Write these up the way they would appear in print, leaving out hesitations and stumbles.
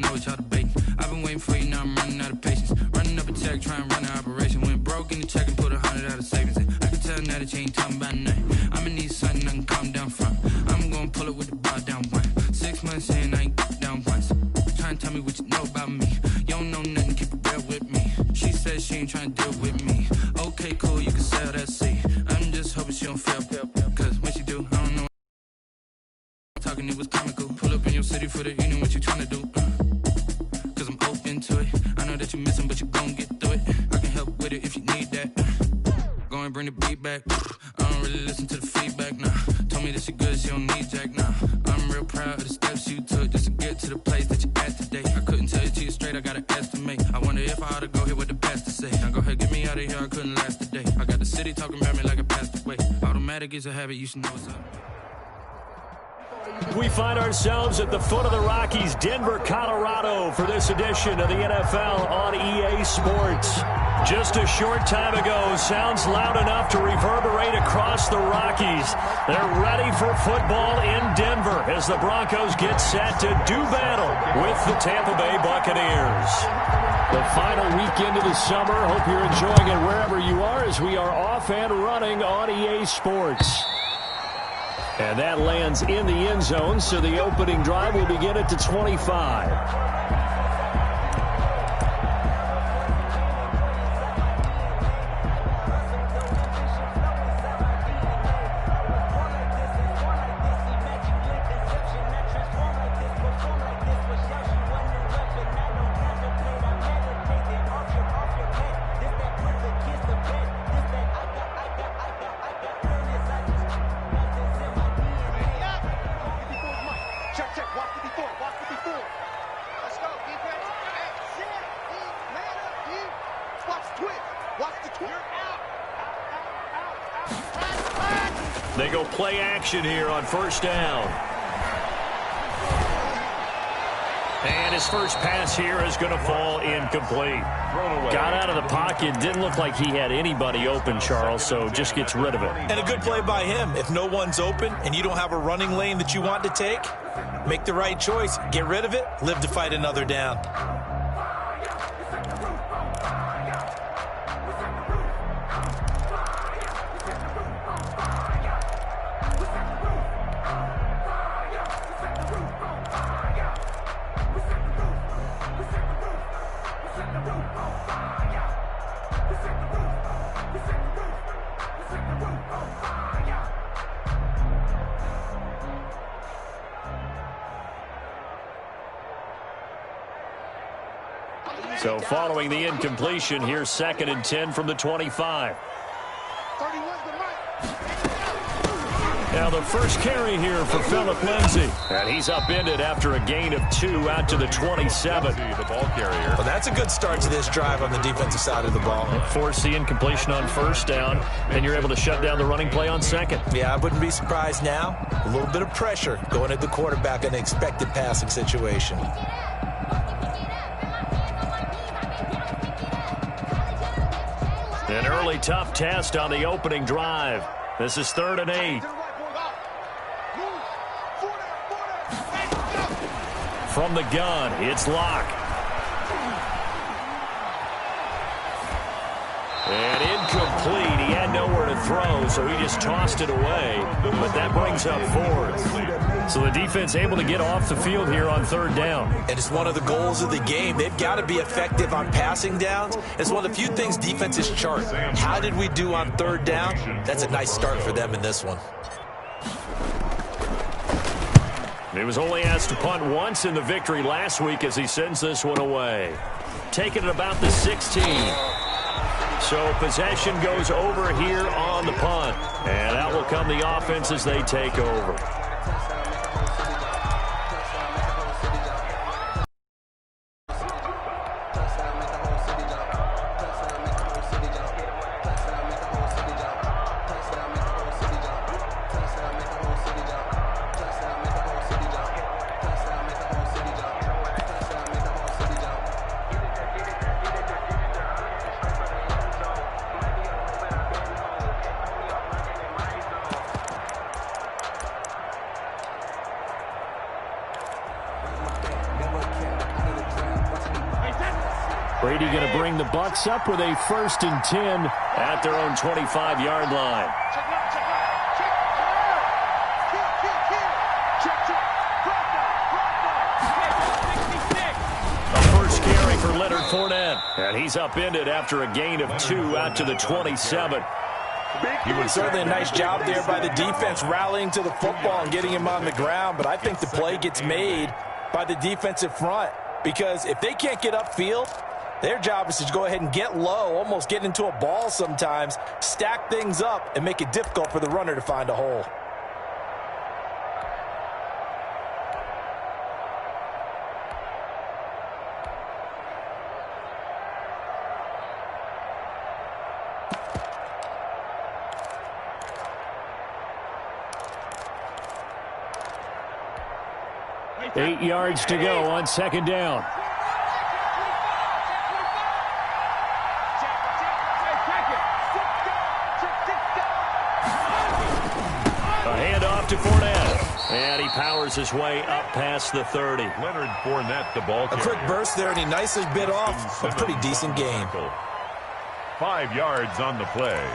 know what y'all debating. I've been waiting for you, now I'm running out of patience. Running up a check, trying to run an operation. Went broke in the check and put 100 out of savings in. I can tell now that you ain't talking about nothing. I'ma need something I can calm down from. I'm gonna pull it with the bar down one. 6 months in, I ain't down once. Trying to tell me what you know about me. You don't know nothing, keep it real with me. She said she ain't trying to deal with me. Okay, cool, you can sell that seat. I'm just hoping she don't fail. Cause when she do, I don't know. Talking it was comical. Pull up in your city for the evening, what you trying to do? Cause I'm open to it. I know that you're missing, but you gon' get through it. I can help with it if you need that. Go and bring the beat back. I don't really listen to the feedback, nah. Told me that she good, she don't need jack, nah. I'm real proud of the steps you took just to get to the place that you're at today. I couldn't tell you to you straight, I gotta estimate. I wonder if I ought to go here with the pastor say. Now go ahead, get me out of here, I couldn't last a day. I got the city talking about me like a passed away. Automatic is a habit, you should know what's up. We find ourselves at the foot of the Rockies, Denver, Colorado, for this edition of the NFL on EA Sports. Just a short time ago, sounds loud enough to reverberate across the Rockies. They're ready for football in Denver as the Broncos get set to do battle with the Tampa Bay Buccaneers. The final weekend of the summer. Hope you're enjoying it wherever you are as we are off and running on EA Sports. And that lands in the end zone, so the opening drive will begin at the 25. They go play action here on first down. And his first pass here is going to fall incomplete. Got out of the pocket. Didn't look like he had anybody open, Charles, so just gets rid of it. And a good play by him. If no one's open and you don't have a running lane that you want to take, make the right choice. Get rid of it. Live to fight another down. So following the incompletion, here's 2nd and 10 from the 25. Now the first carry here for Phillip Lindsay. And he's upended after a gain of 2 out to the 27. The ball carrier. Well, that's a good start to this drive on the defensive side of the ball. Force the incompletion on first down, and you're able to shut down the running play on second. Yeah, I wouldn't be surprised now. A little bit of pressure going at the quarterback in an expected passing situation. An early tough test on the opening drive. This is 3rd and 8. From the gun, it's Locke. And incomplete. He had nowhere to throw, so he just tossed it away. But that brings up 4th. So the defense able to get off the field here on 3rd down. And it's one of the goals of the game. They've got to be effective on passing downs. It's one of the few things defenses chart. How did we do on 3rd down? That's a nice start for them in this one. He was only asked to punt once in the victory last week as he sends this one away. Taking it about the 16. So possession goes over here on the punt. And out will come the offense as they take over. Brady going to bring the Bucs up with a 1st and 10 at their own 25-yard line. For Leonard Fournette. And he's upended after a gain of 2 out to the 27. Certainly a nice job there by the defense rallying to the football and getting him on the ground. But I think the play gets made by the defensive front, because if they can't get upfield, their job is to go ahead and get low, almost get into a ball sometimes, stack things up, and make it difficult for the runner to find a hole. Eight yards to go on 2nd down. A handoff to Fournette. And he powers his way up past the 30. Leonard Fournette, the ball carrier. A quick burst there, and he nicely bit off a pretty decent gain. 5 yards on the play.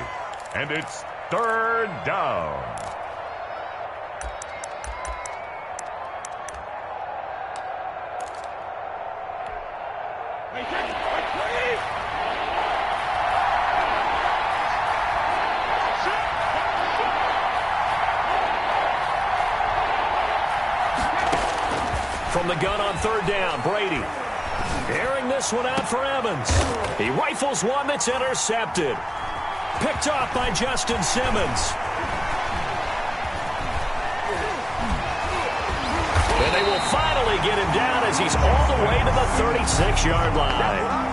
And it's 3rd down. From the gun on 3rd down, Brady. Airing this one out for Evans. He rifles one that's intercepted. Picked off by Justin Simmons. And they will finally get him down as he's all the way to the 36-yard line.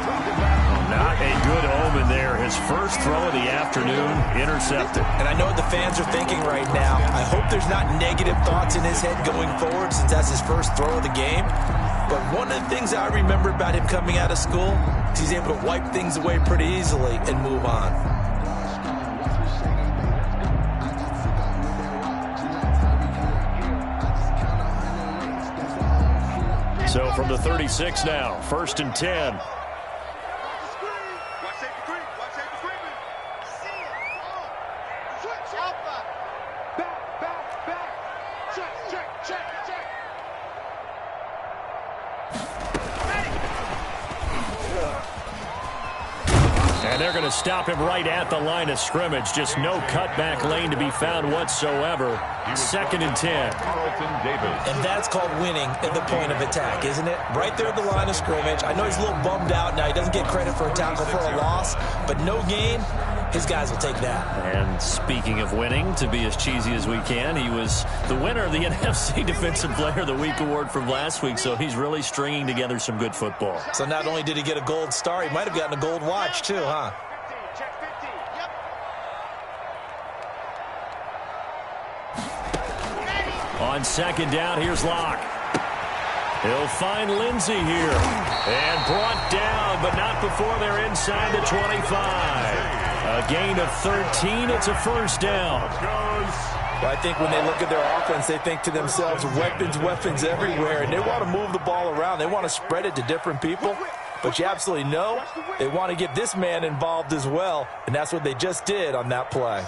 Not a good omen there. His first throw of the afternoon intercepted. And I know what the fans are thinking right now. I hope there's not negative thoughts in his head going forward, since that's his first throw of the game. But one of the things I remember about him coming out of school is he's able to wipe things away pretty easily and move on. So from the 36 now, 1st and 10. And they're going to stop him right at the line of scrimmage. Just no cutback lane to be found whatsoever. 2nd and 10. And that's called winning at the point of attack, isn't it? Right there at the line of scrimmage. I know he's a little bummed out now. He doesn't get credit for a tackle for a loss, but no gain, his guys will take that. And speaking of winning, to be as cheesy as we can, he was the winner of the NFC Defensive Player of the Week award from last week, so he's really stringing together some good football. So not only did he get a gold star, he might have gotten a gold watch too, huh? On 2nd down, here's Locke. He'll find Lindsey here. And brought down, but not before they're inside the 25. A gain of 13. It's a 1st down. Well, I think when they look at their offense, they think to themselves, weapons everywhere, and they want to move the ball around. They want to spread it to different people. But you absolutely know they want to get this man involved as well, and that's what they just did on that play.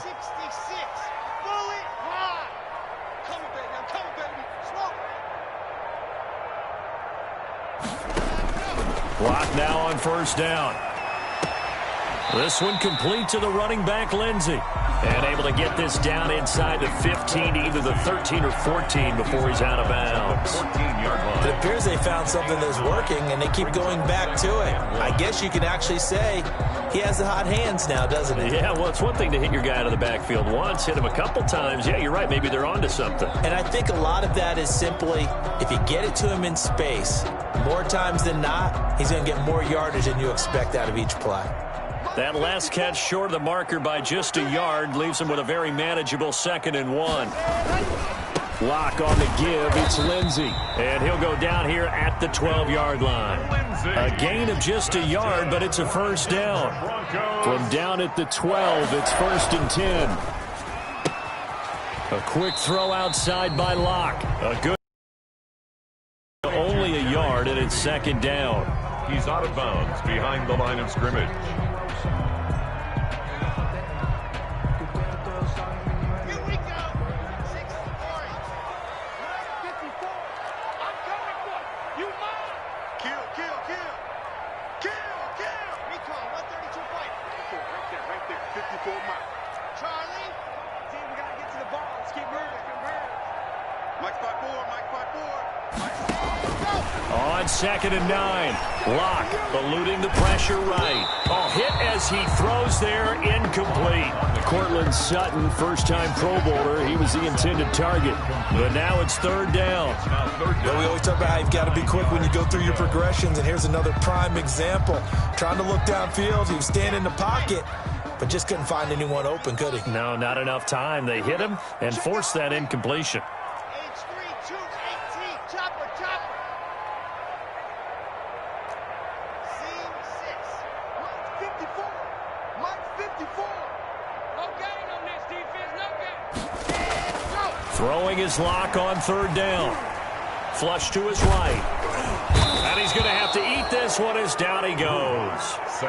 Clock now on 1st down. This one complete to the running back, Lindsey. And able to get this down inside the 15 to either the 13 or 14 before he's out of bounds. It appears they found something that's working, and they keep going back to it. I guess you can actually say he has the hot hands now, doesn't he? Yeah, well, it's one thing to hit your guy out of the backfield once, hit him a couple times. Yeah, you're right. Maybe they're onto something. And I think a lot of that is simply if you get it to him in space, more times than not, he's going to get more yardage than you expect out of each play. That last catch short of the marker by just a yard leaves him with a very manageable 2nd and 1. Lock on the give. It's Lindsey. And he'll go down here at the 12-yard line. A gain of just a yard, but it's a 1st down. From down at the 12, it's 1st and 10. A quick throw outside by Locke. A good. Only a yard, and it's 2nd down. He's out of bounds behind the line of scrimmage. On 2nd and 9. Locke eluding the pressure right. Oh, hit as he throws there, incomplete. Cortland Sutton, first-time Pro Bowler. He was the intended target. But now it's 3rd down. Yeah, we always talk about how you've got to be quick when you go through your progressions, and here's another prime example. Trying to look downfield, he was standing in the pocket, but just couldn't find anyone open, could he? No, not enough time. They hit him and forced that incompletion. Throwing his Lock on 3rd down. Flush to his right. And he's going to have to eat this one as down he goes.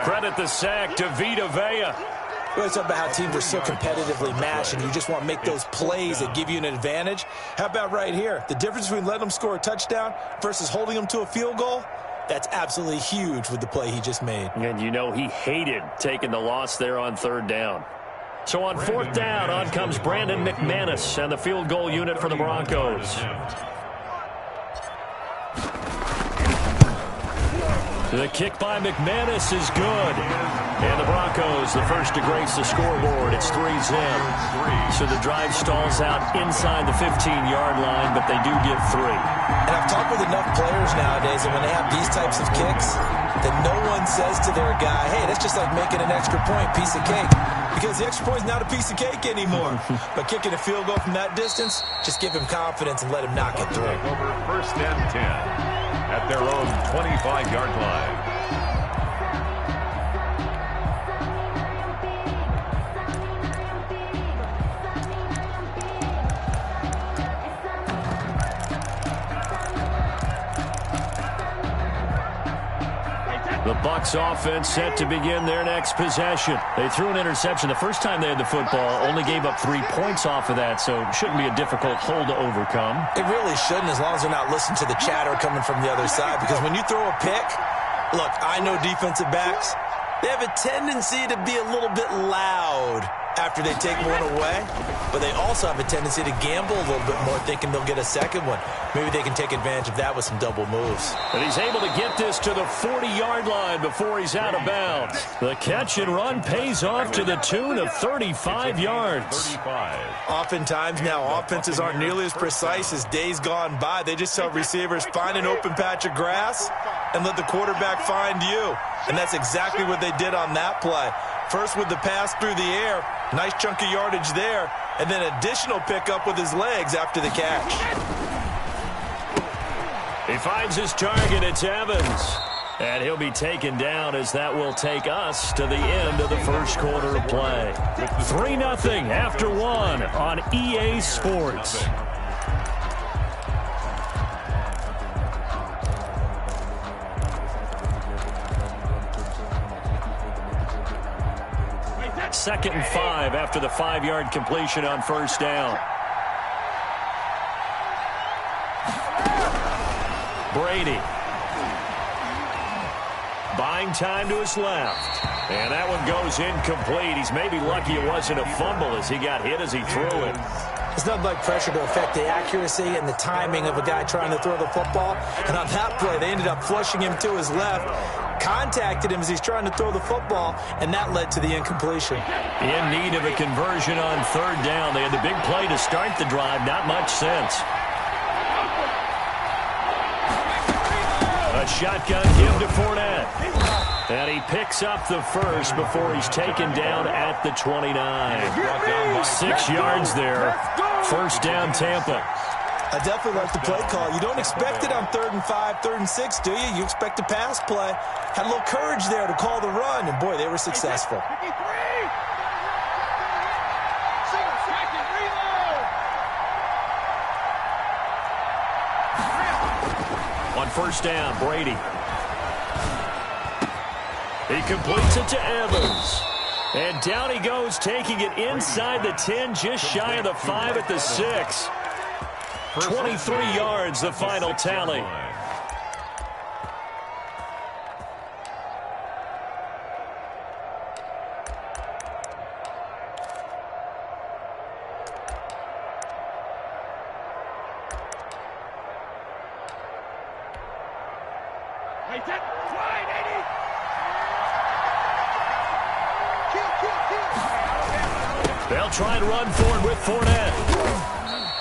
Credit the sack to Vita Vea. We always talk about how teams are so competitively matched, and you just want to make those plays that give you an advantage. How about right here? The difference between letting them score a touchdown versus holding them to a field goal, that's absolutely huge with the play he just made. And you know he hated taking the loss there on 3rd down. So on 4th down, on comes Brandon McManus and the field goal unit for the Broncos. The kick by McManus is good. And the Broncos, the first to grace the scoreboard. It's 3-zip. So the drive stalls out inside the 15-yard line, but they do get 3. And I've talked with enough players nowadays that when they have these types of kicks, that no one says to their guy, hey, that's just like making an extra point, piece of cake. Because the extra point is not a piece of cake anymore. But kicking a field goal from that distance, just give him confidence and let him knock it through. Over 1st and 10 at their own 25-yard line. The Bucs offense set to begin their next possession. They threw an interception the first time they had the football, only gave up 3 points off of that, so it shouldn't be a difficult hole to overcome. It really shouldn't, as long as they're not listening to the chatter coming from the other side, because when you throw a pick, look, I know defensive backs, they have a tendency to be a little bit loud after they take one away, but they also have a tendency to gamble a little bit more, thinking they'll get a second one. Maybe they can take advantage of that with some double moves. But he's able to get this to the 40-yard line before he's out of bounds. The catch and run pays off to the tune of 35 yards. Oftentimes now, offenses aren't nearly as precise as days gone by. They just tell receivers, find an open patch of grass and let the quarterback find you. And that's exactly what they did on that play. First with the pass through the air, nice chunk of yardage there, and then additional pickup with his legs after the catch. He finds his target, it's Evans. And he'll be taken down as that will take us to the end of the first quarter of play. 3-0 after 1 on EA Sports. Second and 5 after the 5-yard completion on 1st down. Brady. Buying time to his left. And that one goes incomplete. He's maybe lucky it wasn't a fumble as he got hit as he threw it. It's nothing like pressure to affect the accuracy and the timing of a guy trying to throw the football. And on that play, they ended up flushing him to his left, contacted him as he's trying to throw the football, and that led to the incompletion. In need of a conversion on 3rd down. They had the big play to start the drive. Not much sense. A shotgun give to Fournette. And he picks up the first before he's taken down at the 29. 6 yards there. 1st down, Tampa. I definitely like the play call. You don't expect it on 3rd and 5, 3rd and 6, do you? You expect a pass play. Had a little courage there to call the run, and boy, they were successful. On 1st down, Brady. He completes it to Evans. And down he goes, taking it inside the 10, just shy of the 5 at the 6. 23 yards, the final tally. They'll try and run for it with Fournette.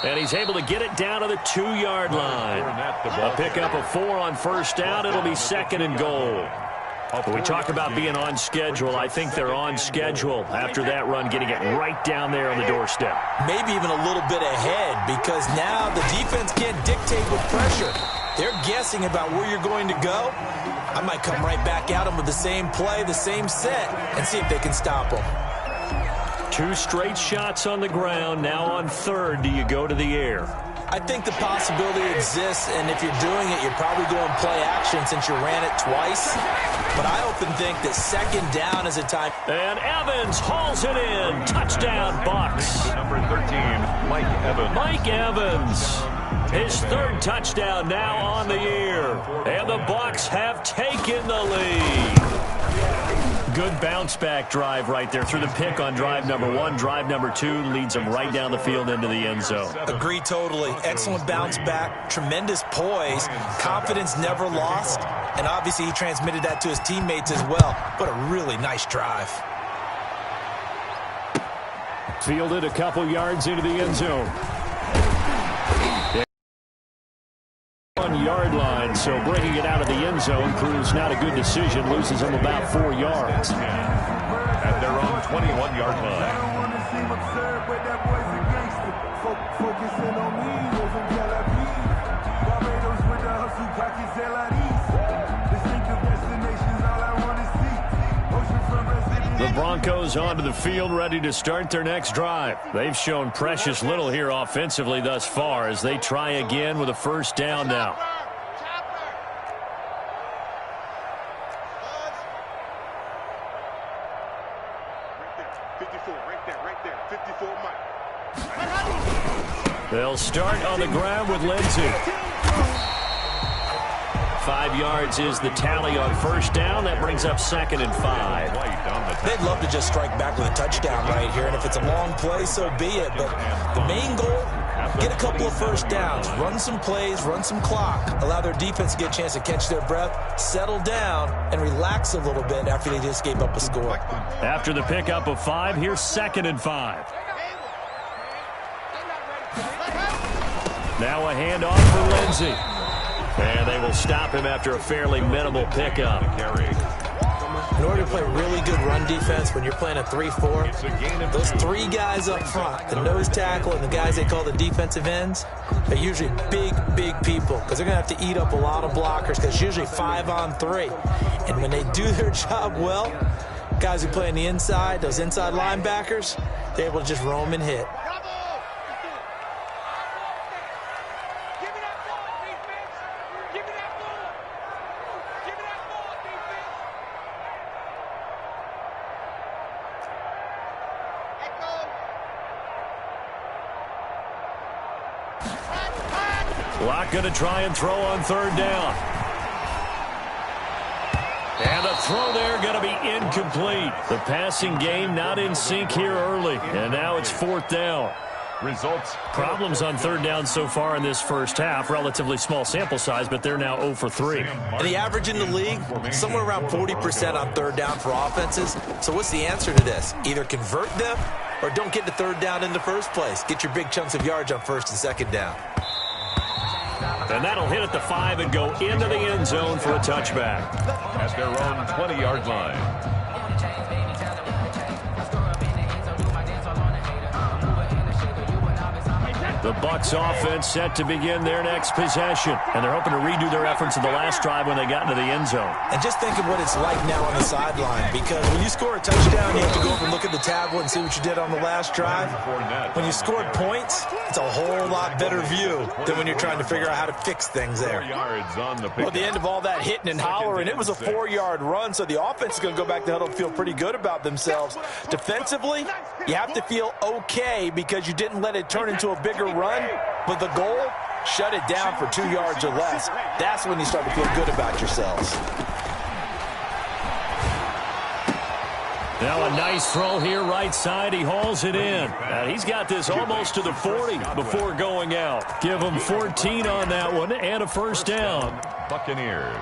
And he's able to get it down to the 2-yard line. A pickup of 4 on first down. It'll be 2nd and goal. When we talk about being on schedule, I think they're on schedule after that run, getting it right down there on the doorstep. Maybe even a little bit ahead, because now the defense can't dictate with pressure. They're guessing about where you're going to go. I might come right back at them with the same play, the same set, and see if they can stop them. 2 straight shots on the ground. Now on 3rd, do you go to the air? I think the possibility exists, and if you're doing it, you're probably going play action since you ran it twice. But I often think that 2nd down is a time. And Evans hauls it in. Touchdown, Bucks. Number 13, Mike Evans. Mike Evans. His 3rd touchdown now on the year. And the Bucks have taken the lead. Good bounce-back drive right there through the pick on drive number 1. Drive number 2 leads them right down the field into the end zone. Agree totally. Excellent bounce-back, tremendous poise, confidence never lost, and obviously he transmitted that to his teammates as well. What a really nice drive. Fielded a couple yards into the end zone. 1-yard line, so bringing it out of the end zone proves not a good decision. Loses them about 4 yards. At their own 21-yard line. The Broncos onto the field, ready to start their next drive. They've shown precious little here offensively thus far as they try again with a 1st down now. They'll start on the ground with Lindsey. 5 yards is the tally on 1st down. That brings up 2nd and 5. They'd love to just strike back with a touchdown right here, and if it's a long play, so be it. But the main goal, get a couple of 1st downs, run some plays, run some clock, allow their defense to get a chance to catch their breath, settle down, and relax a little bit after they just gave up a score. After the pickup of 5, here's 2nd and 5. Now a handoff for Lindsey. And they will stop him after a fairly minimal pickup. In order to play really good run defense when you're playing a 3-4, those 3 guys up front, the nose tackle and the guys they call the defensive ends, they're usually big people because they're going to have to eat up a lot of blockers because it's usually 5 on 3. And when they do their job well, guys who play on the inside, those inside linebackers, they're able to just roam and hit. Locke going to try and throw on 3rd down. And a throw there going to be incomplete. The passing game not in sync here early. And now it's 4th down. Results. Problems on 3rd down so far in this 1st half. Relatively small sample size, but they're now 0 for 3. And the average in the league, somewhere around 40% on 3rd down for offenses. So what's the answer to this? Either convert them or don't get to 3rd down in the first place. Get your big chunks of yards on 1st and 2nd down. And that'll hit at the 5 and go into the end zone for a touchback. At their own 20-yard line. The Bucs offense set to begin their next possession. And they're hoping to redo their efforts in the last drive when they got into the end zone. And just think of what it's like now on the sideline, because when you score a touchdown, you have to go over and look at the tablet and see what you did on the last drive. When you scored points, That's a whole lot better view than when you're trying to figure out how to fix things there. 4 yards on the Well, at the end of all that hitting and hollering, it was a 4-yard run, so the offense is going to go back to the huddle and feel pretty good about themselves. Defensively, you have to feel okay because you didn't let it turn into a bigger run, but the goal, shut it down for 2 yards or less. That's when you start to feel good about yourselves. Now a nice throw here, right side. He hauls it in. He's got this almost to the 40 before going out. Give him 14 on that one and a first down. Buccaneers.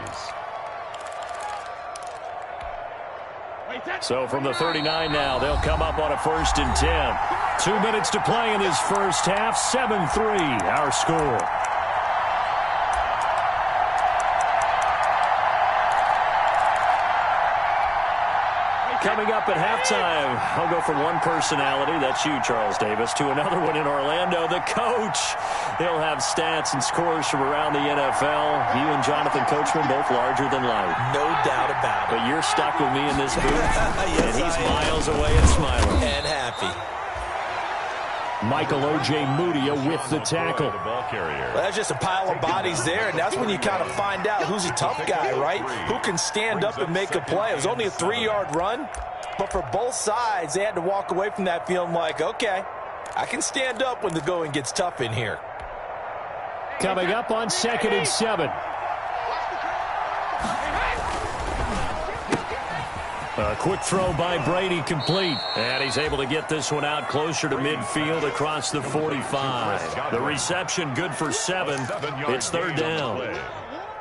So from the 39 now, they'll come up on a 1st and 10. 2 minutes to play in this first half. 7-3, our score. Coming up at halftime, I'll go from one personality, that's you, Charles Davis, to another one in Orlando, the coach. He'll have stats and scores from around the NFL. You and Jonathan Coachman, both larger than life. No doubt about it. But you're stuck with me in this booth, Yes, and he's miles away and smiling. And happy. Michael O.J. Mudia with the tackle. Well, that's just a pile of bodies there, and that's when you kind of find out who's a tough guy, right? Who can stand up and make a play. It was only a 3-yard run, but for both sides, they had to walk away from that feeling like, okay, I can stand up when the going gets tough in here. Coming up on 2nd and 7. A quick throw by Brady, complete. And he's able to get this one out closer to midfield across the 45. The reception good for 7. It's 3rd down.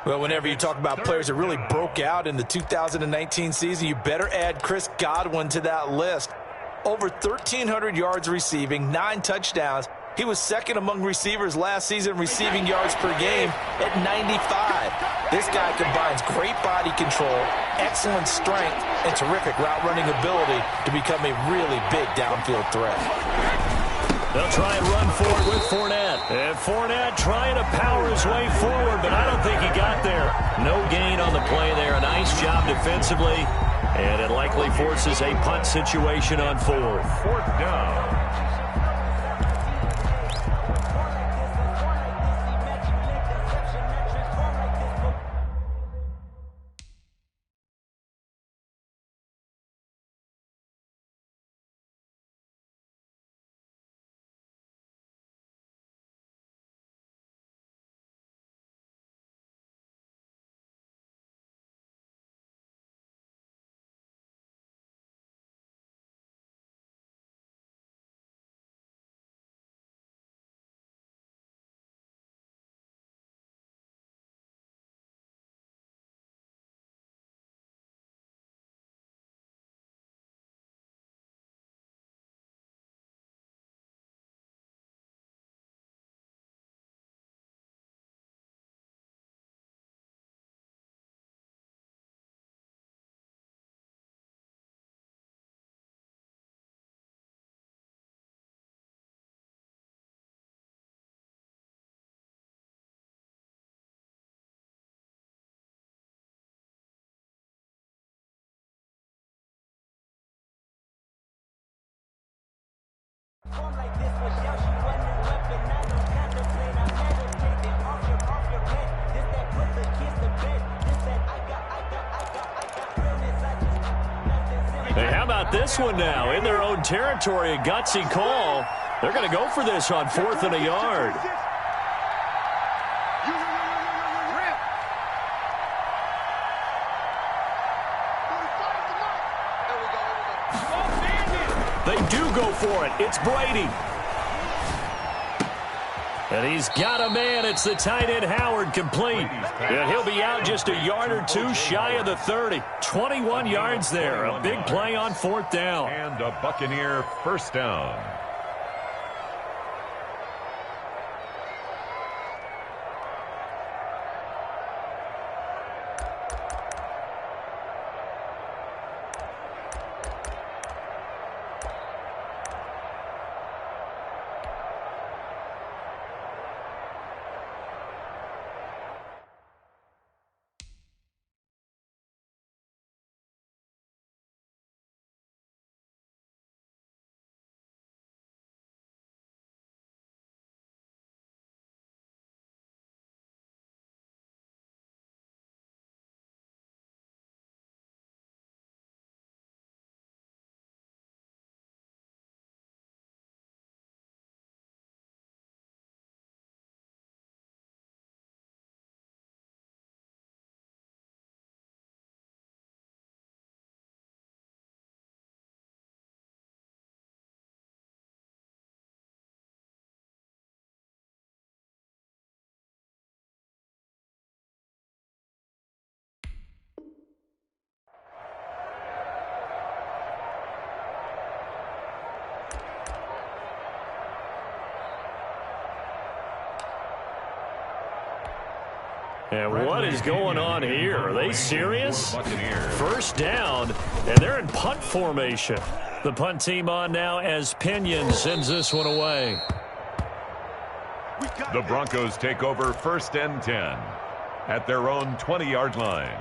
Well, whenever you talk about players that really broke out in the 2019 season, you better add Chris Godwin to that list. Over 1,300 yards receiving, 9 touchdowns. He was second among receivers last season receiving yards per game at 95. This guy combines great body control, excellent strength, and terrific route running ability to become a really big downfield threat. They'll try and run forward with Fournette. And Fournette trying to power his way forward, but I don't think he got there. No gain on the play there. A nice job defensively, and it likely forces a punt situation on 4th. 4th down. Hey, how about this one now? In their own territory, a gutsy call. They're going to go for this on 4th and a yard. They do go for it. It's Brady. And he's got a man. It's the tight end Howard, complete. And he'll be out just a yard or two shy of the 30. 21 yards there. A big play on 4th down. And a Buccaneer first down. And what is going on here? Are they serious? First down, and they're in punt formation. The punt team on now as Pinion sends this one away. The Broncos take over 1st and 10 at their own 20-yard line.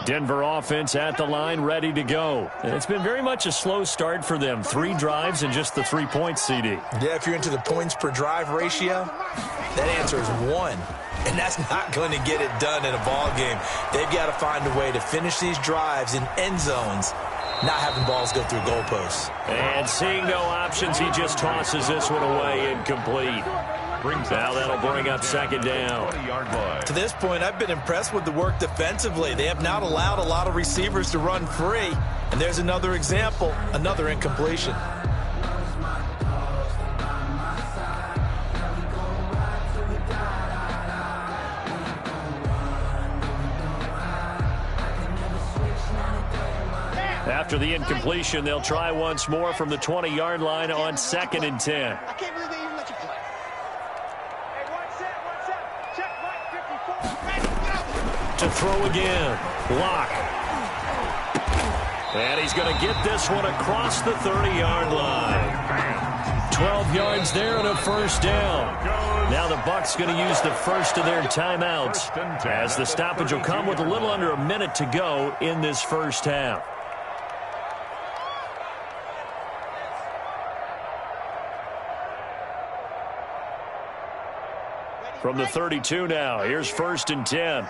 Denver offense at the line, ready to go. And it's been very much a slow start for them. 3 drives and just the 3 points, CD. Yeah, if you're into the points per drive ratio, that answer is 1. And that's not going to get it done in a ball game. They've got to find a way to finish these drives in end zones, not having balls go through goalposts. And seeing no options, he just tosses this one away incomplete. Now that'll bring up 2nd down. To this point, I've been impressed with the work defensively. They have not allowed a lot of receivers to run free. And there's another example, another incompletion. After the incompletion, they'll try once more from the 20-yard line on 2nd and 10. I can't believe they even let you play. Hey, one set. Check right, 54. To throw again. Lock. And he's going to get this one across the 30-yard line. 12 yards there and a first down. Now the Bucs going to use the first of their timeouts, as the stoppage will come with a little under a minute to go in this first half. From the 32 now, here's 1st and 10.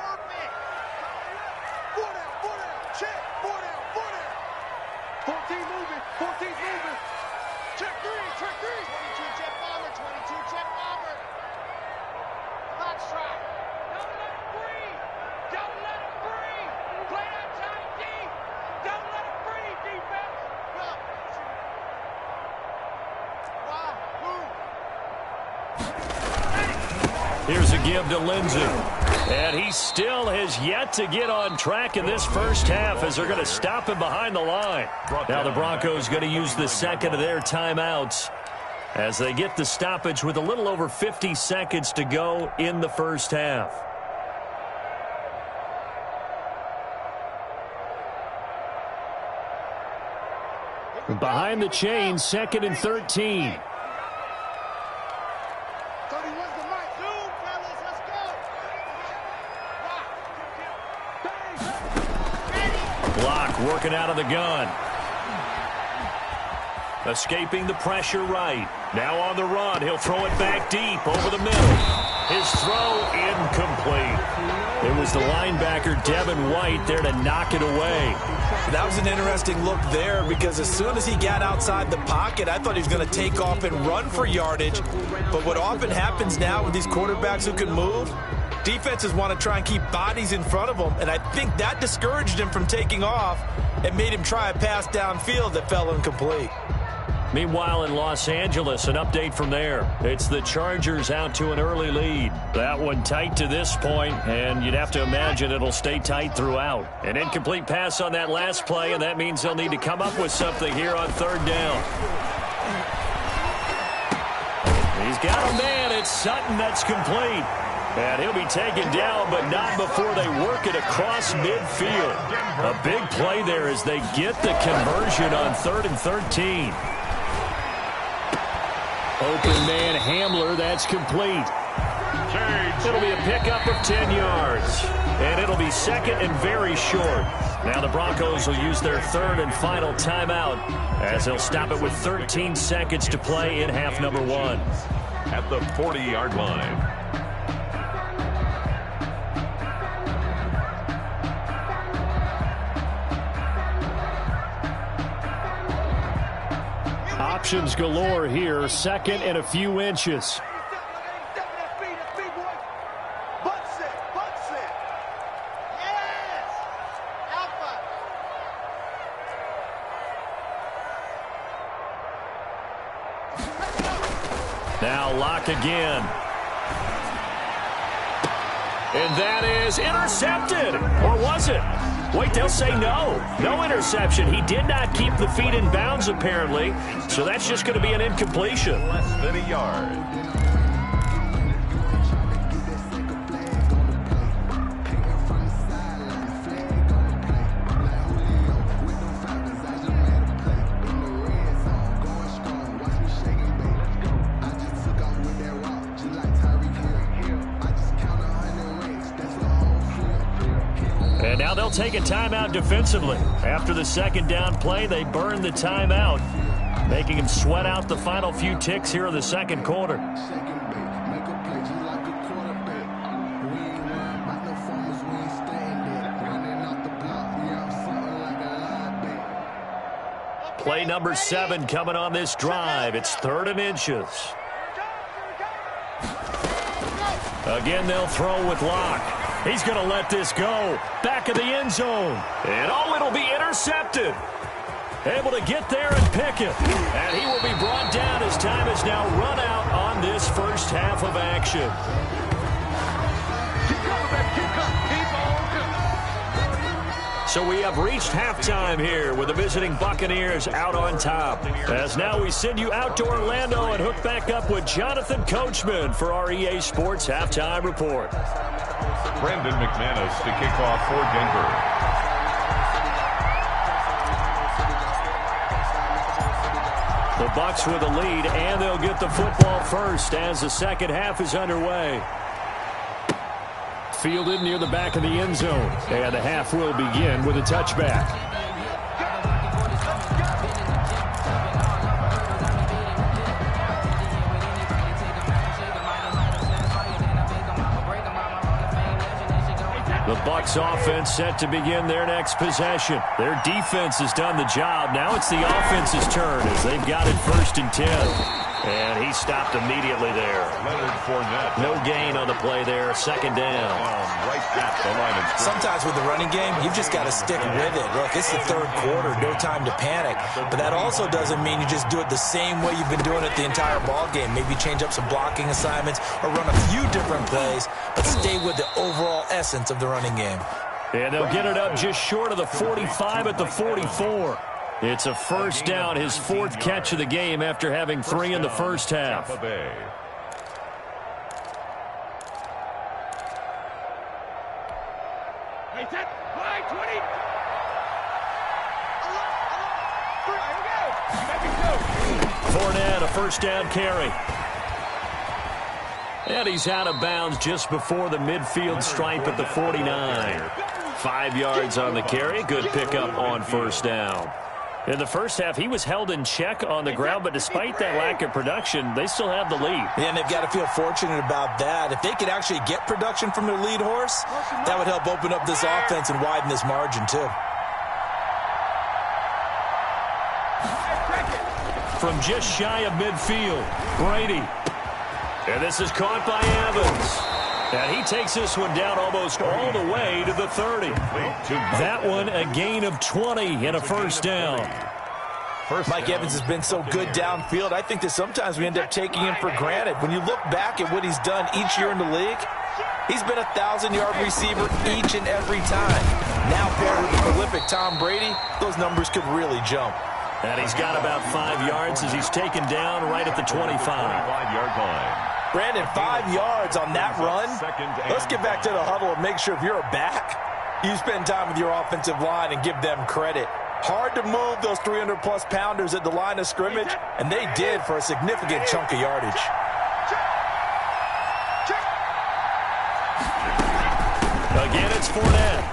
Here's a give to Lindsey. And he still has yet to get on track in this first half, as they're going to stop him behind the line. Now the Broncos going to use the second of their timeouts as they get the stoppage with a little over 50 seconds to go in the first half. Behind the chains, 2nd and 13. Working out of the gun. Escaping the pressure right. Now on the run. He'll throw it back deep over the middle. His throw incomplete. It was the linebacker, Devin White, there to knock it away. That was an interesting look there, because as soon as he got outside the pocket, I thought he was going to take off and run for yardage. But what often happens now with these quarterbacks who can move, defenses want to try and keep bodies in front of them, and I think that discouraged him from taking off and made him try a pass downfield that fell incomplete. Meanwhile, in Los Angeles, an update from there. It's the Chargers out to an early lead. That one tight to this point, and you'd have to imagine it'll stay tight throughout. An incomplete pass on that last play, and that means they'll need to come up with something here on 3rd down. He's got a man. It's Sutton that's complete. And he'll be taken down, but not before they work it across midfield. A big play there as they get the conversion on 3rd and 13. Open man Hamler, that's complete. It'll be a pickup of 10 yards. And it'll be 2nd and very short. Now the Broncos will use their 3rd and final timeout, as they'll stop it with 13 seconds to play in half number 1. At the 40-yard line. Options galore here. 2nd and a few inches. Now Lock again. And that is intercepted. Or was it? Wait, they'll say no. No interception. He did not keep the feet in bounds, apparently. So that's just going to be an incompletion. Less than a yard. And now they'll take a timeout defensively. After the second down play, they burn the timeout, making him sweat out the final few ticks here in the second quarter. Play number 7 coming on this drive. It's 3rd and inches. Again, they'll throw with Locke. He's going to let this go. Back of the end zone. And it'll be intercepted. Able to get there and pick it. And he will be brought down as time is now run out on this first half of action. Keep coming, baby. Keep coming. Keep on coming. So we have reached halftime here with the visiting Buccaneers out on top. As now we send you out to Orlando and hook back up with Jonathan Coachman for our EA Sports Halftime Report. Brandon McManus to kick off for Denver. The Bucs with a lead, and they'll get the football first as the second half is underway. Fielded near the back of the end zone, and the half will begin with a touchback. The Bucs offense set to begin their next possession. Their defense has done the job. Now it's the offense's turn as they've got it 1st and 10. And he stopped immediately there. Leonard Fournette. No gain on the play there. 2nd down. Right at the line of scrimmage. Sometimes with the running game, you've just got to stick with it. Look, it's the 3rd quarter. No time to panic. But that also doesn't mean you just do it the same way you've been doing it the entire ball game. Maybe change up some blocking assignments or run a few different plays, but stay with the overall essence of the running game. And they'll get it up just short of the 45 at the 44. It's a 1st down, his 4th catch of the game after having 3 in the first half. Tampa Bay. Hey, set. Line 20. Fournette, a 1st down carry. And he's out of bounds just before the midfield stripe at the 49. 5 yards on the carry. Good pickup on 1st down. In the first half, he was held in check on the ground, but despite that lack of production, they still have the lead. Yeah, and they've got to feel fortunate about that. If they could actually get production from their lead horse, that would help open up this offense and widen this margin, too. From just shy of midfield, Brady. And this is caught by Evans. And he takes this one down almost all the way to the 30. That one a gain of 20 and a 1st down. Mike Evans has been so good downfield. I think that sometimes we end up taking him for granted. When you look back at what he's done each year in the league, he's been a 1,000-yard receiver each and every time. Now paired with the prolific Tom Brady, those numbers could really jump. And he's got about 5 yards as he's taken down right at the 25. 25-yard line. Brandon, 5 yards on that run. Let's get back to the huddle and make sure if you're a back, you spend time with your offensive line and give them credit. Hard to move those 300-plus pounders at the line of scrimmage, and they did for a significant chunk of yardage. Again, it's Fournette.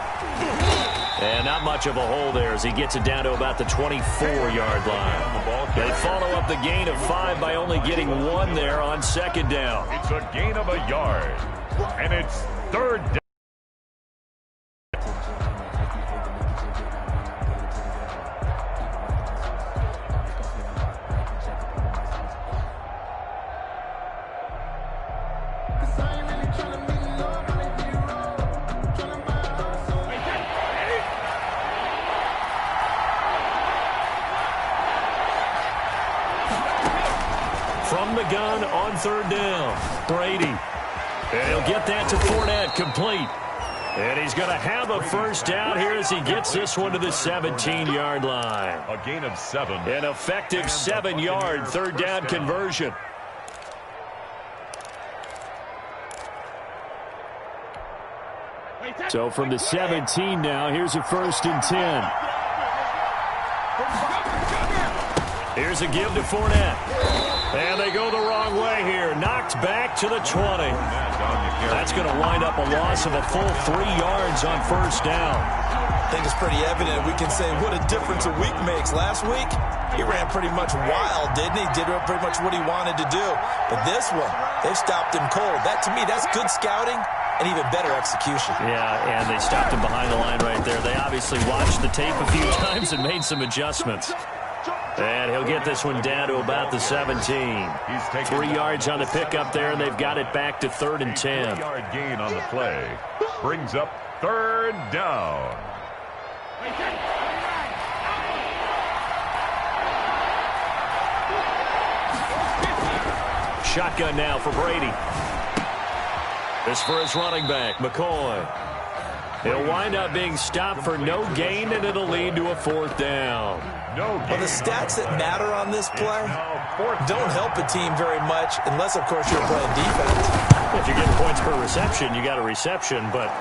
And not much of a hole there as he gets it down to about the 24-yard line. They follow up the gain of 5 by only getting 1 there on 2nd down. It's a gain of a yard, and it's 3rd down. From the gun on 3rd down, Brady. And he'll get that to Fournette, complete. And he's going to have a first down here as he gets this one to the 17-yard line. A gain of 7. An effective 7-yard third down conversion. So from the 17 now, here's a 1st and 10. Here's a give to Fournette. And they go the wrong way here. Knocked back to the 20. That's going to wind up a loss of a full 3 yards on first down. I think it's pretty evident. We can say what a difference a week makes. Last week, he ran pretty much wild, didn't he? Did pretty much what he wanted to do. But this one, they've stopped him cold. That, to me, that's good scouting and even better execution. Yeah, and they stopped him behind the line right there. They obviously watched the tape a few times and made some adjustments. And he'll get this one down to about the 17. 3 yards on the pickup there, and they've got it back to 3rd and 10. 3-yard gain on the play. Brings up 3rd down. Shotgun now for Brady. This for his running back, McCoy. He'll wind up being stopped for no gain, and it'll lead to a 4th down. Well, the stats that matter on this play don't help a team very much unless, of course, you're playing defense. If you're getting points per reception, you got a reception, but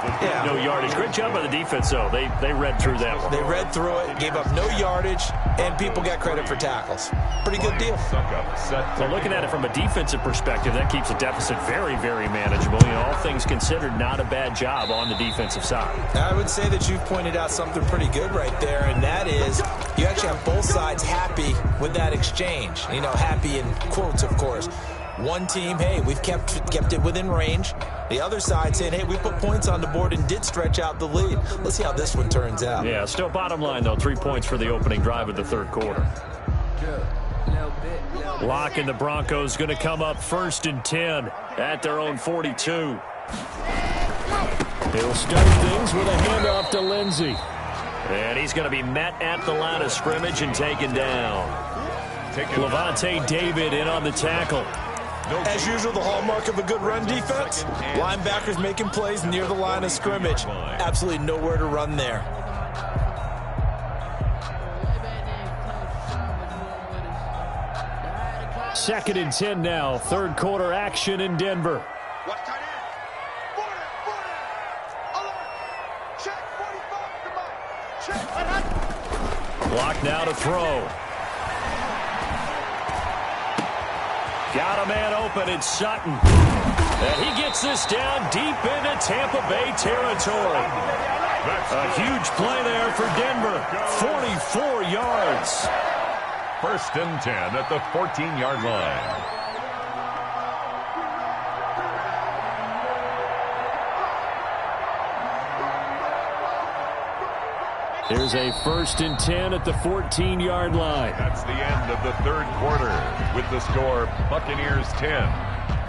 no yardage. Great job by the defense, though. They read through that one. They read through it, gave up no yardage, and people got credit for tackles. Pretty good deal. So looking at it from a defensive perspective, that keeps a deficit very, very manageable. You know, all things considered, not a bad job on the defensive side. I would say that you've pointed out something pretty good right there, and that is you actually have both sides happy with that exchange. You know, happy in quotes, of course. One team, hey, we've kept it within range. The other side saying, hey, we put points on the board and did stretch out the lead. Let's see how this one turns out. Yeah, still bottom line, though, 3 points for the opening drive of the 3rd quarter. Locke and the Broncos going to come up 1st and 10 at their own 42. He'll start things with a handoff to Lindsey. And he's going to be met at the line of scrimmage and taken down. Levante David in on the tackle. As usual, the hallmark of a good run defense, linebackers making plays near the line of scrimmage. Absolutely nowhere to run there. Second and 10 now. 3rd quarter action in Denver. Block now to throw. Got a man open. It's Sutton. And he gets this down deep into Tampa Bay territory. A huge play there for Denver. 44 yards. 1st and 10 at the 14-yard line. Here's a 1st and 10 at the 14-yard line. That's the end of the 3rd quarter with the score Buccaneers 10,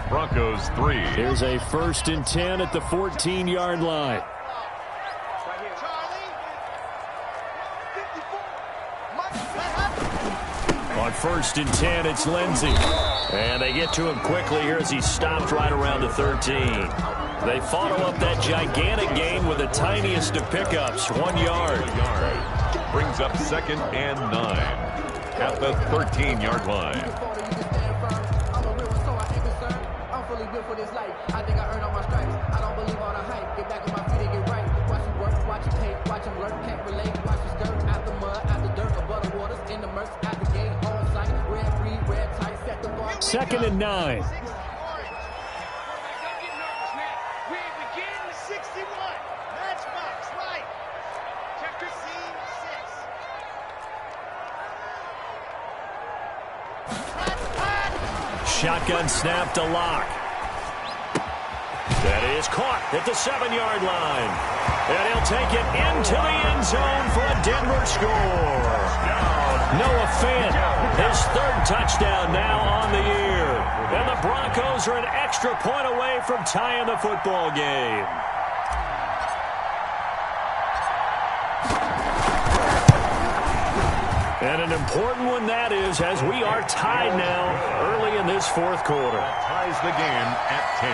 Broncos 3. Here's a 1st and 10 at the 14-yard line. On 1st and 10, it's Lindsey. And they get to him quickly here as he's stopped right around the 13. They follow up that gigantic gain with the tiniest of pickups, 1 yard. Brings up 2nd and 9 at the 13-yard line. Second and 9. Shotgun snap to Locke. That is caught at the 7-yard line. And he'll take it into the end zone for a Denver score. Noah Fant, his 3rd touchdown now on the year. And the Broncos are an extra point away from tying the football game. And an important one that is, as we are tied now early in this 4th quarter. Ties the game at 10.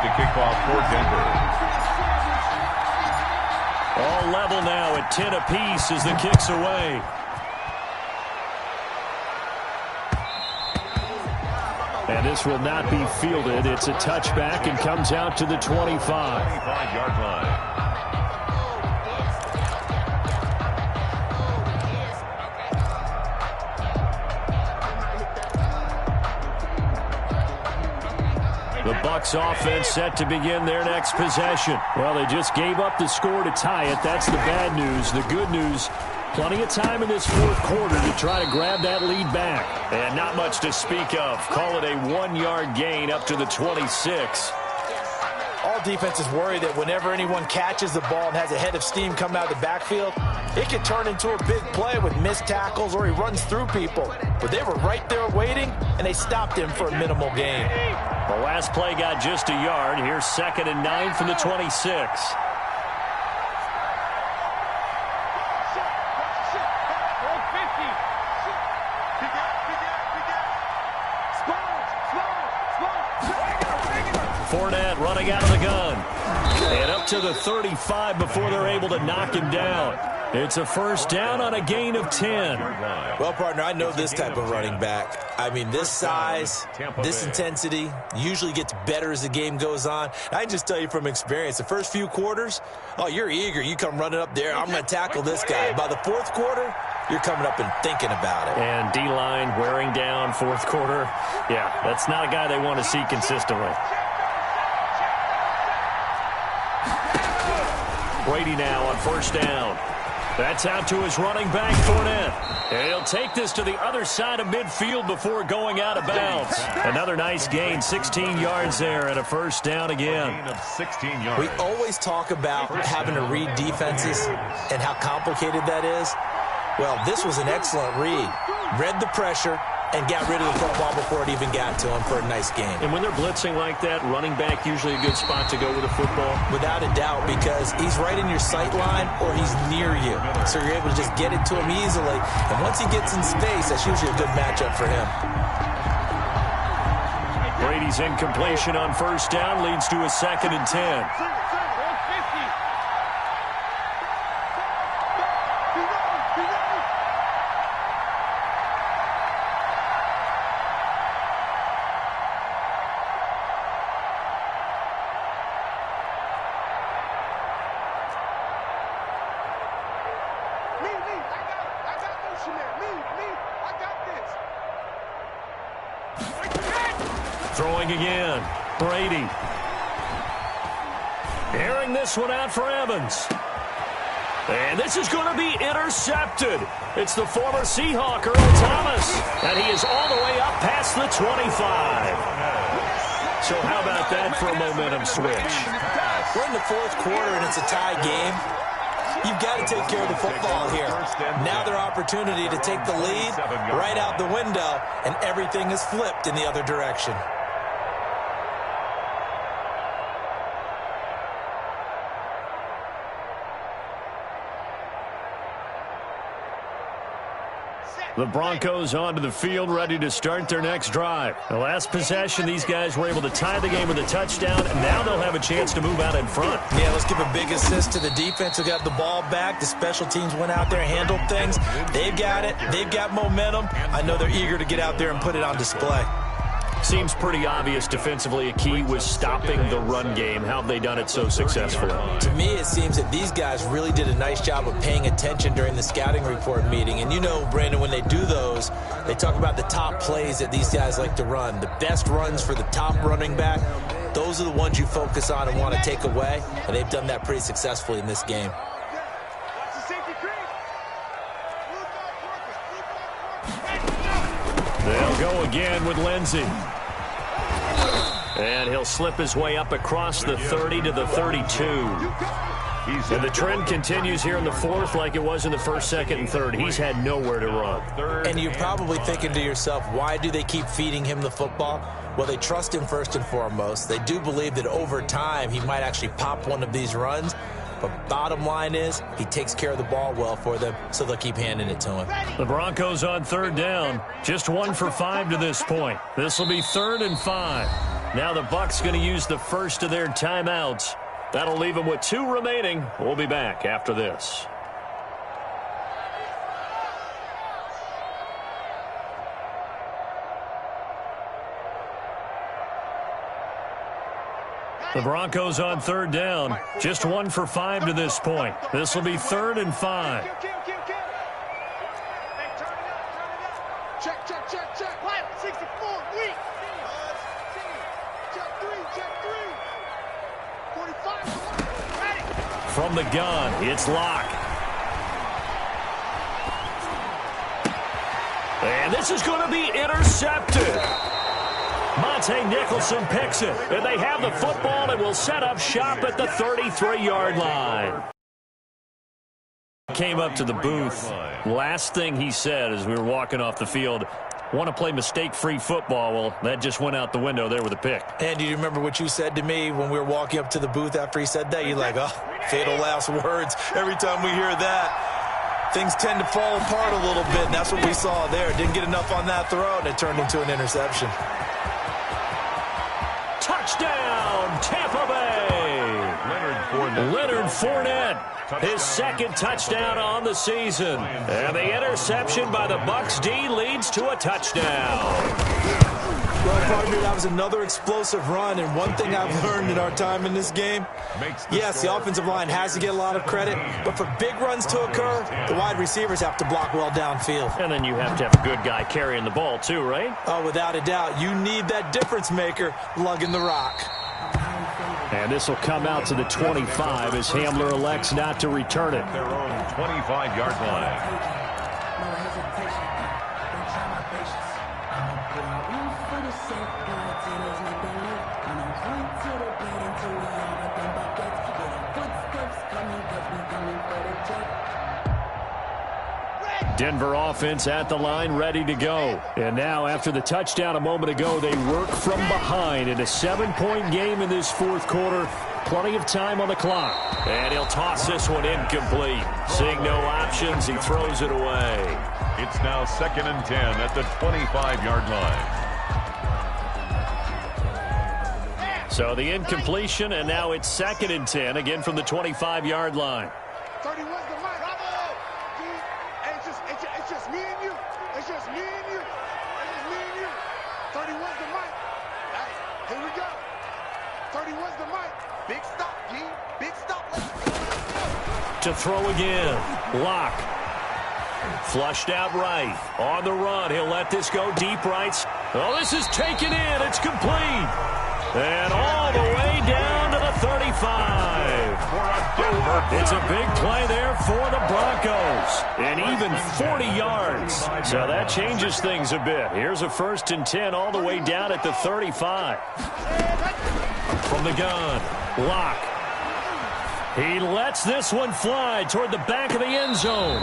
to kick off for Denver. All level now at 10 apiece as the kick's away. And this will not be fielded. It's a touchback and comes out to the 25. 25-yard line. The Bucs offense set to begin their next possession. Well, they just gave up the score to tie it. That's the bad news. The good news, plenty of time in this fourth quarter to try to grab that lead back. And not much to speak of. Call it a 1-yard gain up to the 26. All defenses worry that whenever anyone catches the ball and has a head of steam come out of the backfield, it can turn into a big play with missed tackles or he runs through people. But they were right there waiting, and they stopped him for a minimal gain. The last play got just a yard. Here's 2nd and 9 from the 26. Fournette running out of the gun. And up to the 35 before they're able to knock him down. It's a first down on a gain of 10. Well, partner, I know this type of running back. I mean, this size, this intensity usually gets better as the game goes on. I can just tell you from experience, the first few quarters, oh, you're eager. You come running up there, I'm going to tackle this guy. By the fourth quarter, you're coming up and thinking about it. And D-line wearing down fourth quarter. Yeah, that's not a guy they want to see consistently. Brady now on first down. That's out to his running back, Fournette. And he'll take this to the other side of midfield before going out of bounds. Another nice gain, 16 yards there, and a first down again. 16 yards. We always talk about having to read defenses and how complicated that is. Well, this was an excellent read. Read the pressure and got rid of the football before it even got to him for a nice game. And when they're blitzing like that, running back usually a good spot to go with a football? Without a doubt, because he's right in your sight line or he's near you. So you're able to just get it to him easily. And once he gets in space, that's usually a good matchup for him. Brady's incompletion on first down leads to a 2nd and 10. Throwing again. Brady. Airing this one out for Evans. And this is going to be intercepted. It's the former Seahawk, Earl Thomas. And he is all the way up past the 25. So how about that for a momentum switch? We're in the fourth quarter and it's a tie game. You've got to take care of the football here. Now their opportunity to take the lead right out the window, and everything is flipped in the other direction. The Broncos onto the field, ready to start their next drive. The last possession, these guys were able to tie the game with a touchdown, and now they'll have a chance to move out in front. Yeah, let's give a big assist to the defense who got the ball back. The special teams went out there, handled things. They've got it. They've got momentum. I know they're eager to get out there and put it on display. Seems pretty obvious defensively a key was stopping the run game. How have they done it so successfully? To me, it seems that these guys really did a nice job of paying attention during the scouting report meeting. And you know, Brandon, when they do those, they talk about the top plays that these guys like to run. The best runs for the top running back, those are the ones you focus on and want to take away. And they've done that pretty successfully in this game. They'll go again with Lindsey. And he'll slip his way up across the 30 to the 32. And the trend continues here in the fourth like it was in the first, second, and third. He's had nowhere to run. And you're probably thinking to yourself, why do they keep feeding him the football? Well, they trust him first and foremost. They do believe that over time he might actually pop one of these runs. But bottom line is, he takes care of the ball well for them, so they'll keep handing it to him. The Broncos on third down. Just 1 for 5 to this point. This will be 3rd and 5. Now the Bucs going to use the first of their timeouts. That'll leave them with 2 remaining. We'll be back after this. The Broncos on 3rd down. Just 1 for 5 to this point. This will be 3rd and 5. Hey, turn it up. Check. 64, weak. Check 3. 45, ready. From the gun, it's Locke. And this is going to be intercepted. Monte Nicholson picks it, and they have the football and will set up shop at the 33-yard line. Came up to the booth. Last thing he said as we were walking off the field, want to play mistake-free football. Well, that just went out the window there with a pick. And do you remember what you said to me when we were walking up to the booth after he said that? You're like, oh, fatal last words. Every time we hear that, things tend to fall apart a little bit, and that's what we saw there. Didn't get enough on that throw, and it turned into an interception. Touchdown, Tampa Bay! Leonard Fournette, his 2nd touchdown on the season. And the interception by the Bucs D leads to a touchdown. Well, partner, that was another explosive run, and one thing I've learned in our time in this game, yes, the offensive line has to get a lot of credit, but for big runs to occur, the wide receivers have to block well downfield. And then you have to have a good guy carrying the ball too, right? Oh, without a doubt. You need that difference maker lugging the rock. And this will come out to the 25 as Hamler elects not to return it. Their own 25-yard line. Denver offense at the line, ready to go. And now, after the touchdown a moment ago, they work from behind in a 7-point game in this 4th quarter. Plenty of time on the clock. And he'll toss this one incomplete. Seeing no options, he throws it away. It's now 2nd and 10 at the 25-yard line. So the incompletion, and now it's 2nd and 10, again from the 25-yard line. 31's the mic. Bravo! It's just me and you. It's just me and you. 31's the mic. Here we go. 31's the mic. Big stop, G. Big stop. To throw again. Locke. Flushed out right. On the run. He'll let this go deep right. Oh, this is taken in. It's complete. And all the way down to the 35. It's a big play there for the Broncos. And even 40 yards. So that changes things a bit. Here's a 1st and 10 all the way down at the 35. From the gun, Locke. He lets this one fly toward the back of the end zone.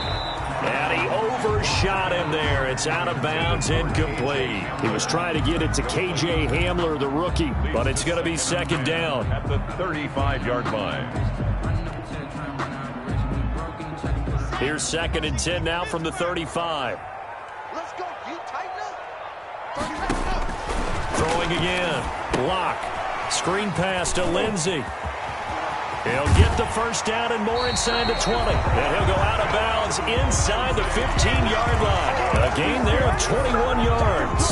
And he overshot him there. It's out of bounds, incomplete. He was trying to get it to K.J. Hamler, the rookie, but it's going to be 2nd down. At the 35-yard line. Here's 2nd and 10 now from the 35. Let's go, G. Tighten up. Throwing again. Locke. Screen pass to Lindsey. He'll get the 1st down and more inside the 20. And he'll go out of bounds inside the 15-yard line. A gain there of 21 yards.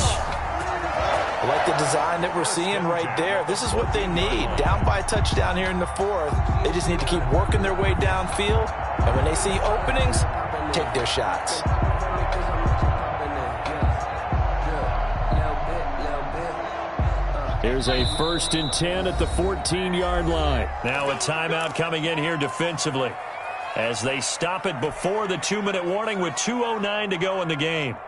I like the design that we're seeing right there. This is what they need. Down by a touchdown here in the 4th. They just need to keep working their way downfield. And when they see openings, take their shots. Here's a 1st and 10 at the 14-yard line. Now a timeout coming in here defensively as they stop it before the 2-minute warning with 2:09 to go in the game.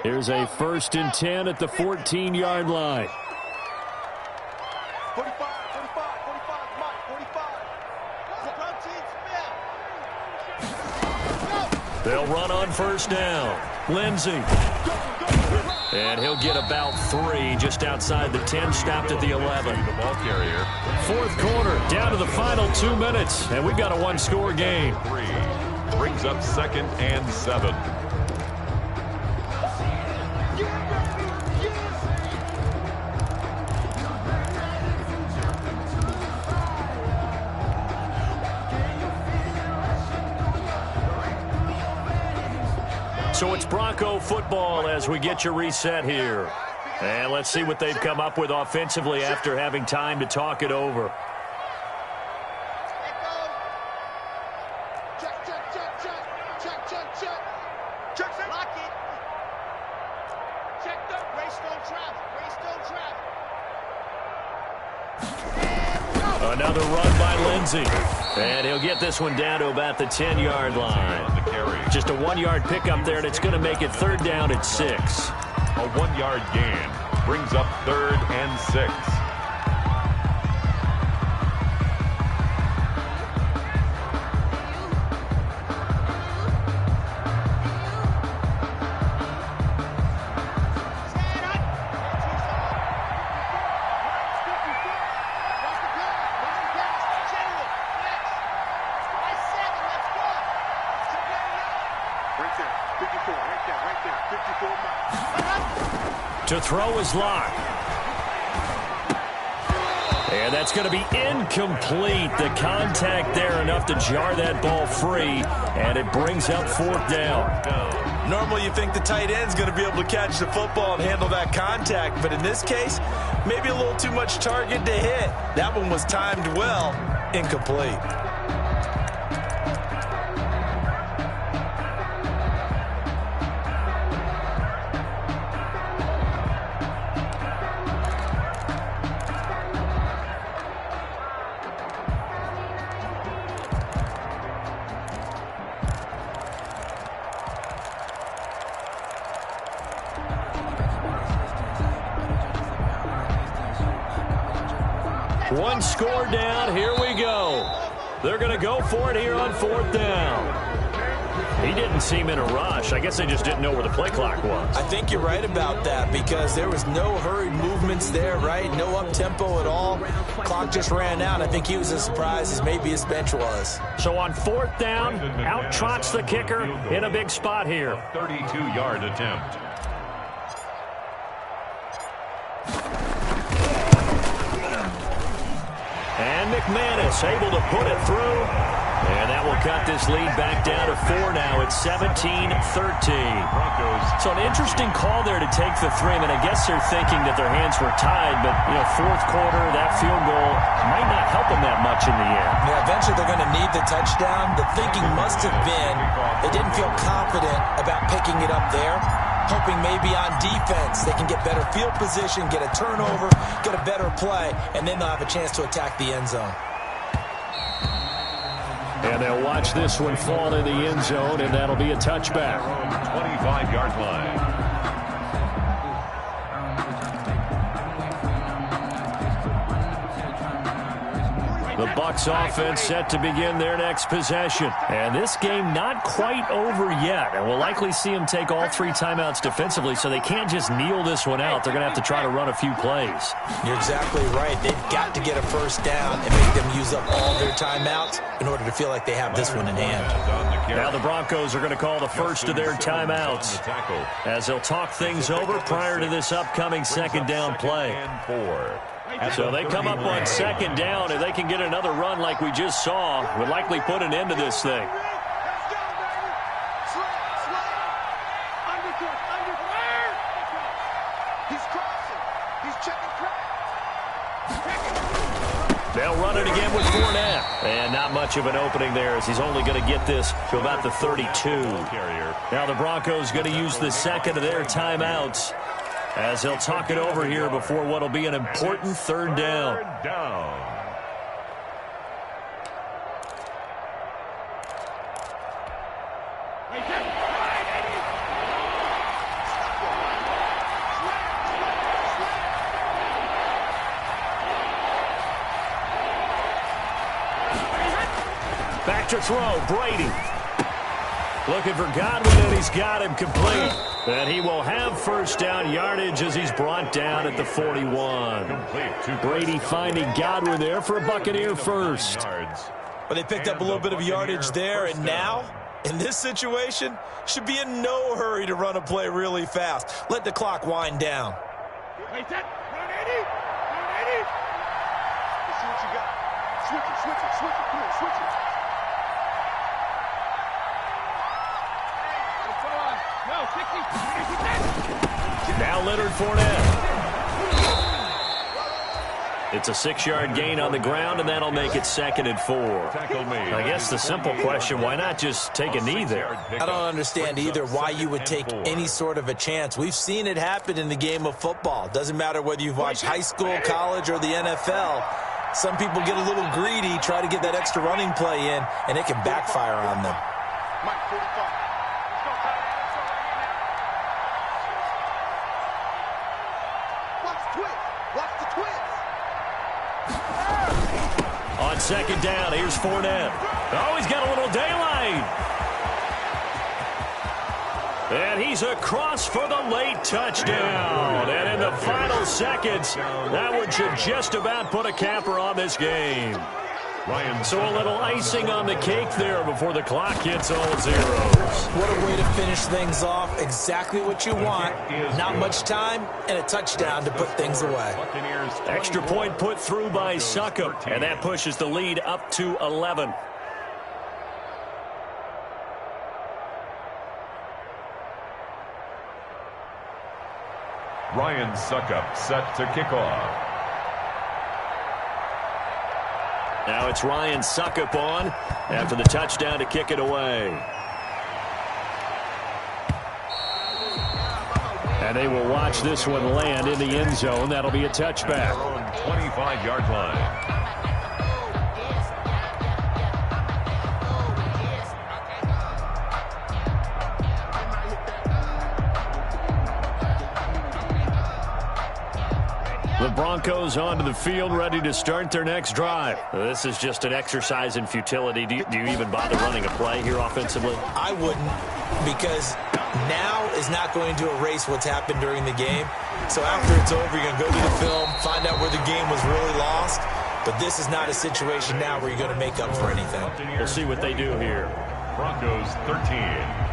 Here's a 1st and 10 at the 14-yard line. 45, Mike, 45. They'll run on 1st down. Lindsey. And he'll get about 3 just outside the 10, stopped at the 11. The ball carrier. 4th quarter, down to the final 2 minutes, and we've got a 1-score game. 3 brings up 2nd and 7. So it's Bronco football as we get you reset here. And let's see what they've come up with offensively after having time to talk it over. Another run by Lindsey. And he'll get this one down to about the 10-yard line. Just a 1-yard pickup there, and it's going to make it 3rd down at 6. A 1-yard gain brings up 3rd and 6. To throw is Locke. And that's going to be incomplete. The contact there enough to jar that ball free, and it brings up 4th down. Normally you think the tight end's going to be able to catch the football and handle that contact, but in this case, maybe a little too much target to hit. That one was timed well, incomplete. One score down. Here we go. They're going to go for it here on 4th down. He didn't seem in a rush. I guess they just didn't know where the play clock was. I think you're right about that because there was no hurried movements there, right? No up-tempo at all. Clock just ran out. I think he was as surprised as maybe his bench was. So on 4th down, out trots the kicker in a big spot here. A 32-yard attempt. And McManus able to put it through. And that will cut this lead back down to 4 now. It's 17-13. So an interesting call there to take the 3. I mean, I guess they're thinking that their hands were tied, but, you know, 4th quarter, that field goal might not help them that much in the end. Yeah, eventually they're going to need the touchdown. The thinking must have been they didn't feel confident about picking it up there, hoping maybe on defense they can get better field position, get a turnover, get a better play, and then they'll have a chance to attack the end zone. And they'll watch this one fall in the end zone, and that'll be a touchback. 25-yard line. The Bucs offense set to begin their next possession. And this game not quite over yet. And we'll likely see them take all 3 timeouts defensively, so they can't just kneel this one out. They're going to have to try to run a few plays. You're exactly right. They've got to get a 1st down and make them use up all their timeouts in order to feel like they have this one in hand. Now the Broncos are going to call the first of their timeouts as they'll talk things over prior to this upcoming 2nd down play. So they come up on 2nd down, and they can get another run like we just saw. Would likely put an end to this thing. They'll run it again with Fournette. And not much of an opening there as he's only going to get this to about the 32. Now the Broncos going to use the 2nd of their timeouts as they'll talk it over here before what will be an important 3rd down. Back to throw, Brady. Looking for Godwin, and he's got him complete. And he will have 1st down yardage as he's brought down at the 41. Brady finding Godwin there for a Buccaneer first. Well, they picked up a little bit of yardage there, and now In this situation, should be in no hurry to run a play really fast. Let the clock wind down. Hey, that, run 80, run 80. Let's see what you got. Switch it, switch it, switch it. Come on, switch it. Hey, come on. No, 60. Now Leonard Fournette. It's a 6-yard gain on the ground, and that'll make it 2nd and 4. I guess the simple question, why not just take a knee there? I don't understand either why you would take any sort of a chance. We've seen it happen in the game of football. Doesn't matter whether you've watched high school, college, or the NFL. Some people get a little greedy, try to get that extra running play in, and it can backfire on them. Mike, 45. Let's go, tight end. Watch the twist. Watch the twist. On 2nd down, here's Fournette. Oh, he's got a little daylight. And he's across for the late touchdown. And in the final seconds, that one should just about put a capper on this game. So a little icing on the cake there before the clock hits all zeros. What a way to finish things off. Exactly what you want. Not much time and a touchdown to put things away. Extra point put through by Succop, and that pushes the lead up to 11. Ryan Succop set to kick off. Now it's Ryan Succop on after the touchdown to kick it away. And they will watch this one land in the end zone. That'll be a touchback. 25-yard line. The Broncos onto the field, ready to start their next drive. This is just an exercise in futility. Do you even bother running a play here offensively? I wouldn't, because now is not going to erase what's happened during the game. So after it's over, you're going to go to the film, find out where the game was really lost. But this is not a situation now where you're going to make up for anything. We'll see what they do here. Broncos 13.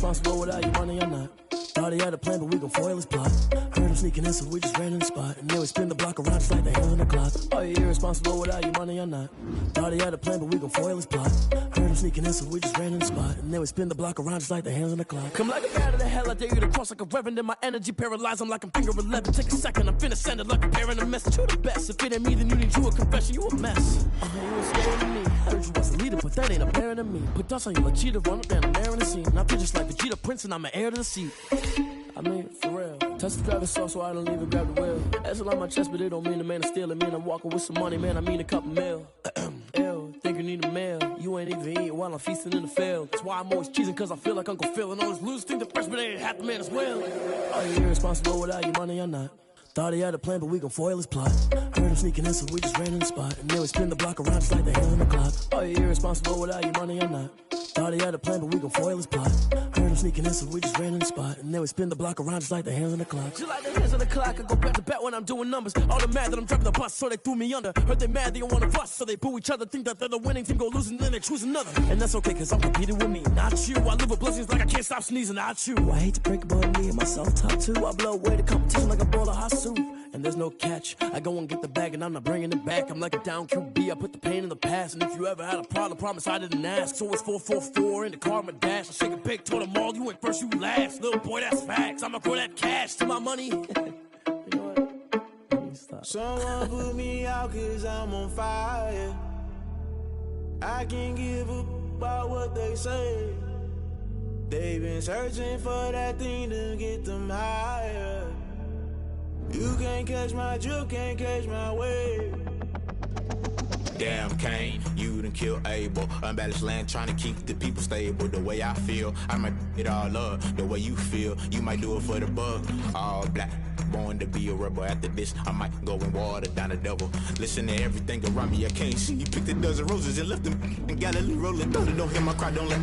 Responsible without your money or not. Thought he had a plan, but we gon' foil his plot. Heard him sneaking in, so we just ran in the spot. And then we spin the block around just like the hands on the clock. Are you irresponsible without your money or not? Thought he had a plan, but we gon' foil his plot. Heard him sneaking in, so we just ran in the spot. And then we spin the block around just like the hands on the clock. Come like a bat of the hell, I dare you to cross like a reverend. And my energy paralyzed, I'm like I'm finger 11. Take a second, I'm finna send it like a parent a message. You the best, if it ain't me, then you need you a confession. You a mess. You was scared of me. Heard you was a leader, but that ain't apparent to me. Put dust on you like cheetah, run up down there in the scene. Now just like Vegeta Prince, and I'm an heir to the seat. I mean, for real. Touch the driver's sauce, so I don't even grab the wheel. That's on my chest, but it don't mean the man is stealing. Mean I'm walking with some money, man. I mean a couple mil. Ew, think you need a meal. You ain't even eating while I'm feasting in the field. That's why I'm always cheesing, cause I feel like Uncle Phil. And all those losers think the freshman ain't half the man as well. Are you irresponsible without your money or not? Thought he had a plan, but we gon' foil his plot. Heard him sneaking in, so we just ran in the spot. And then we spin the block around just like the hands on the clock. Are you irresponsible without your money or not? Thought he had a plan, but we gon' foil his plot. Heard him sneaking in, so we just ran in the spot. And then we spin the block around just like the hands on the clock. Just like the hands on the clock, I go back to back when I'm doing numbers. All the mad that I'm driving the bus, so they threw me under. Heard they mad, they don't wanna bust, so they boo each other. Think that they're the winning team, go losing, then they choose another. And that's okay, cause I'm competing with me, not you. I live with blessings like I can't stop sneezing, not you. I hate to break it, but me and myself top two. I blow away the competition like a bowl of hot soup. And there's no catch. I go and get the bag and I'm not bringing it back. I'm like a down QB. I put the pain in the past. And if you ever had a problem, promise I didn't ask. So it's 444 in the car, my dash. I shake a big, told them all, you ain't first, you last. Little boy, that's facts. I'ma grow that cash to my money. You know what? Stop. Someone put me out cause I'm on fire. I can't give up about what they say. They've been searching for that thing to get them higher. You can't catch my drift, can't catch my wave. Damn, Kane, you done killed Abel. Unbalanced land, trying to keep the people stable. The way I feel, I might it all up. The way you feel, you might do it for the buck. All black, born to be a rebel. After this, I might go and water down the devil. Listen to everything around me, I can't see. Picked a dozen roses and left them in Galilee rolling. Don't hear my cry, don't let